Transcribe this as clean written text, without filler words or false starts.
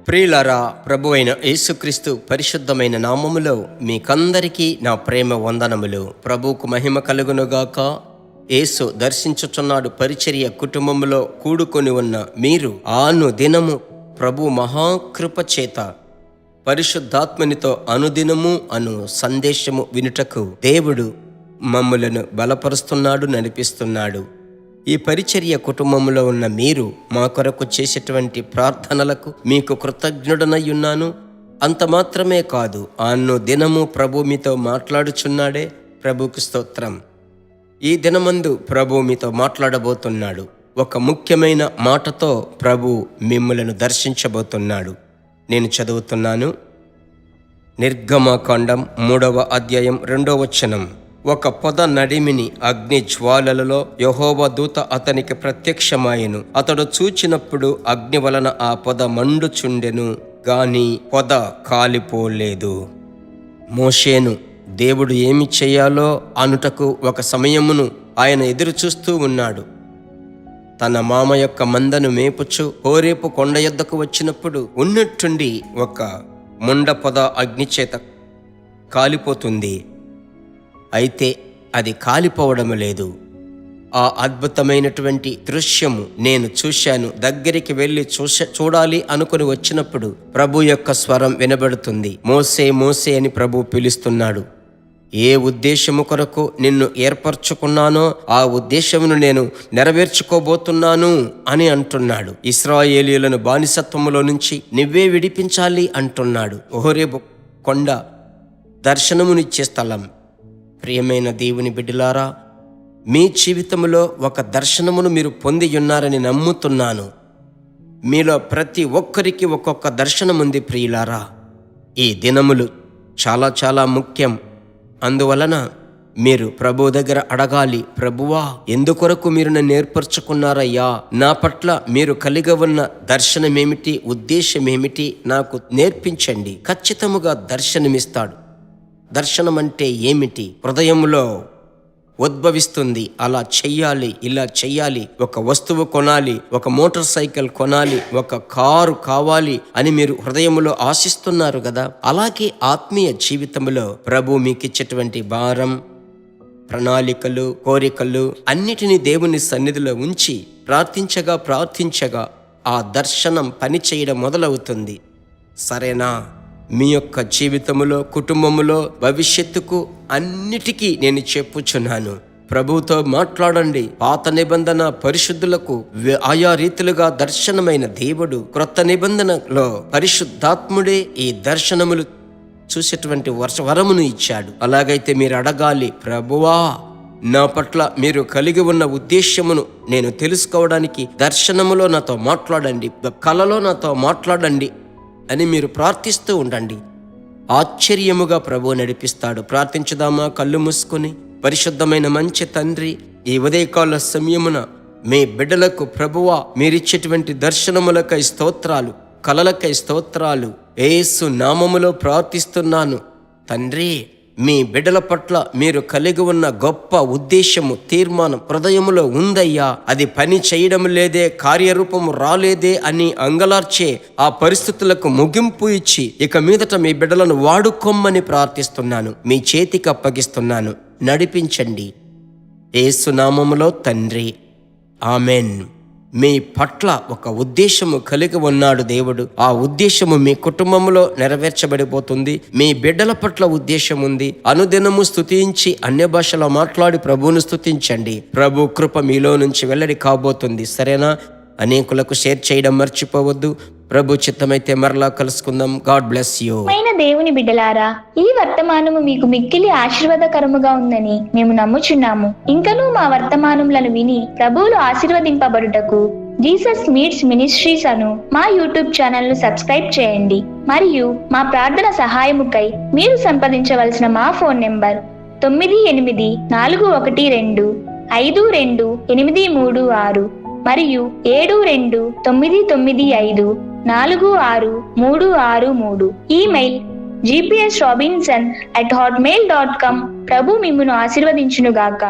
ప్రియులారా, ప్రభువైన యేసుక్రీస్తు పరిశుద్ధమైన నామములో మీకందరికీ నా ప్రేమ వందనములు. ప్రభువుకు మహిమ కలుగునుగాక. యేసు దర్శించుచున్నాడు పరిచర్య కుటుంబములో కూడుకొని ఉన్న మీరు దినము ప్రభు మహాకృప చేత పరిశుద్ధాత్మనితో అనుదినము సందేశము వినుటకు దేవుడు మమ్ములను బలపరుస్తున్నాడు, నడిపిస్తున్నాడు. ఈ పరిచర్య కుటుంబంలో ఉన్న మీరు మా కొరకు చేసేటువంటి ప్రార్థనలకు మీకు కృతజ్ఞుడనయ్యున్నాను. అంత మాత్రమే కాదు, దినము ప్రభు మీతో మాట్లాడుచున్నాడే. ప్రభుకు స్తోత్రం. ఈ దినమందు ప్రభు మీతో మాట్లాడబోతున్నాడు. ఒక ముఖ్యమైన మాటతో ప్రభు మిమ్ములను దర్శించబోతున్నాడు. నేను చదువుతున్నాను. నిర్గమకాండం 3వ అధ్యాయం 2వ వచనం. ఒక పొద నడిమిని అగ్ని జ్వాలలలో యెహోవా దూత అతనికి ప్రత్యక్షమాయెను. అతడు చూచినప్పుడు అగ్ని వలన ఆ పొద మండుచుండెను, గాని పొద కాలిపోలేదు. మోషేను దేవుడు ఏమి చేయాలో అనుటకు ఒక సమయమును ఆయన ఎదురు చూస్తూ ఉన్నాడు. తన మామ యొక్క మందను మేపుచు హోరేపు కొండ యొద్దకు వచ్చినప్పుడు ఉన్నట్టుండి ఒక ముండ పొద అగ్నిచేత కాలిపోతుంది. అయితే అది కాలిపోవడం లేదు. ఆ అద్భుతమైనటువంటి దృశ్యము నేను చూశాను. దగ్గరికి వెళ్ళి చూడాలి అనుకుని వచ్చినప్పుడు ప్రభు యొక్క స్వరం వినబడుతుంది. మోసే మోసే అని ప్రభు పిలుస్తున్నాడు. ఏ ఉద్దేశము కొరకు నిన్ను ఏర్పరచుకున్నానో ఆ ఉద్దేశమును నేను నెరవేర్చుకోబోతున్నాను అని అంటున్నాడు. ఇశ్రాయేలీయులను బానిసత్వములో నుంచి నువ్వే విడిపించాలి అంటున్నాడు. హోరేబు కొండ దర్శనమునిచ్చే స్థలం. ప్రియమైన దేవుని బిడ్డలారా, మీ జీవితంలో ఒక దర్శనమును మీరు పొంది ఉన్నారని నమ్ముతున్నాను. మీలో ప్రతి ఒక్కరికి ఒక్కొక్క దర్శనం ఉంది ప్రియులారా. ఈ దినములు చాలా చాలా ముఖ్యం. అందువలన మీరు ప్రభు దగ్గర అడగాలి, ప్రభువా, ఎందుకొరకు మీరు నన్ను ఏర్పరచుకున్నారయ్యా? నా పట్ల మీరు కలిగి ఉన్న దర్శనమేమిటి, ఉద్దేశమేమిటి నాకు నేర్పించండి. ఖచ్చితముగా దర్శనమిస్తాడు. దర్శనం అంటే ఏమిటి? హృదయంలో ఉద్భవిస్తుంది. అలా చెయ్యాలి, ఇలా చెయ్యాలి, ఒక వస్తువు కొనాలి, ఒక మోటార్ సైకిల్ కొనాలి, ఒక కారు కావాలి అని మీరు హృదయంలో ఆశిస్తున్నారు కదా. అలాగే ఆత్మీయ జీవితంలో ప్రభు మీకు ఇచ్చేటువంటి భారం, ప్రణాళికలు, కోరికలు అన్నిటినీ దేవుని సన్నిధిలో ఉంచి ప్రార్థించగా ఆ దర్శనం పనిచేయడం మొదలవుతుంది. సరేనా? మీ యొక్క జీవితములో, కుటుంబములో, భవిష్యత్తుకు అన్నిటికీ నేను చెప్పుచున్నాను. ప్రభువుతో మాట్లాడండి. పాత నిబంధన పరిశుద్ధులకు ఆయా రీతిలుగా దర్శనమైన దేవుడు క్రొత్త నిబంధనలో పరిశుద్ధాత్ముడే ఈ దర్శనములు చూసేటువంటి వరమును ఇచ్చాడు. అలాగైతే మీరు అడగాలి, ప్రభువా, నా పట్ల మీరు కలిగి ఉన్న ఉద్దేశ్యమును నేను తెలుసుకోవడానికి దర్శనములో నాతో మాట్లాడండి, కలలో నాతో మాట్లాడండి అని మీరు ప్రార్థిస్తూ ఉండండి. ఆశ్చర్యముగా ప్రభు నడిపిస్తాడు. ప్రార్థించుదామా కళ్ళు మూసుకొని? పరిశుద్ధమైన మంచి తండ్రి, ఈ ఉదయకాల సమయమున మీ బిడ్డలకు ప్రభువా మీరిచ్చేటువంటి దర్శనములకై స్తోత్రాలు, కలలకై స్తోత్రాలు. యేసు నామములో ప్రార్థిస్తున్నాను తండ్రి. మీ బిడ్డల పట్ల మీరు కలిగి ఉన్న గొప్ప ఉద్దేశము, తీర్మానం హృదయములో ఉందయ్యా. అది పని చేయడం లేదే, కార్యరూపము రాలేదే అని అంగలార్చే ఆ పరిస్థితులకు ముగింపు ఇచ్చి ఇక మీదట మీ బిడ్డలను వాడుకోమ్మని ప్రార్థిస్తున్నాను. మీ చేతికి అప్పగిస్తున్నాను. నడిపించండి. యేసు నామములో తండ్రి, ఆమెన్. మీ పట్ల ఒక ఉద్దేశము కలిగి ఉన్నాడు దేవుడు. ఆ ఉద్దేశము మీ కుటుంబంలో నెరవేర్చబడిపోతుంది. మీ బిడ్డల పట్ల ఉద్దేశం ఉంది. అనుదినము స్తుతించి అన్య భాషలో మాట్లాడి ప్రభువును స్తుతించండి. ప్రభు కృప మీలో నుంచి వెల్లడి కాబోతుంది. సరేనా? అనేకులకు షేర్ చేయడం మర్చిపోవద్దు. ప్రభు చిత్తమైతే మరలా కలుసుకుందాం. God bless you. దేవుని బిడ్డలారా, ఈ వర్తమానము మీకు మిక్కిలి ఆశీర్వాదకరముగా ఉందని మేము నమ్ముచున్నాము. ఇంకనూ మా వర్తమానములను విని ప్రభువులు ఆశీర్వదింపబడుటకు జీసస్ మీట్స్ మినిస్ట్రీస్ అను మా యూట్యూబ్ ఛానల్ ను సబ్స్క్రైబ్ చేయండి. మరియు మా ప్రార్థన సహాయముకై మీరు సంప్రదించవలసిన మా ఫోన్ నెంబర్ 9841425236 మరియు 7299546363. Email gpsrobinson@hotmail.com. ప్రభు మిమ్మును ఆశీర్వదించునుగాక.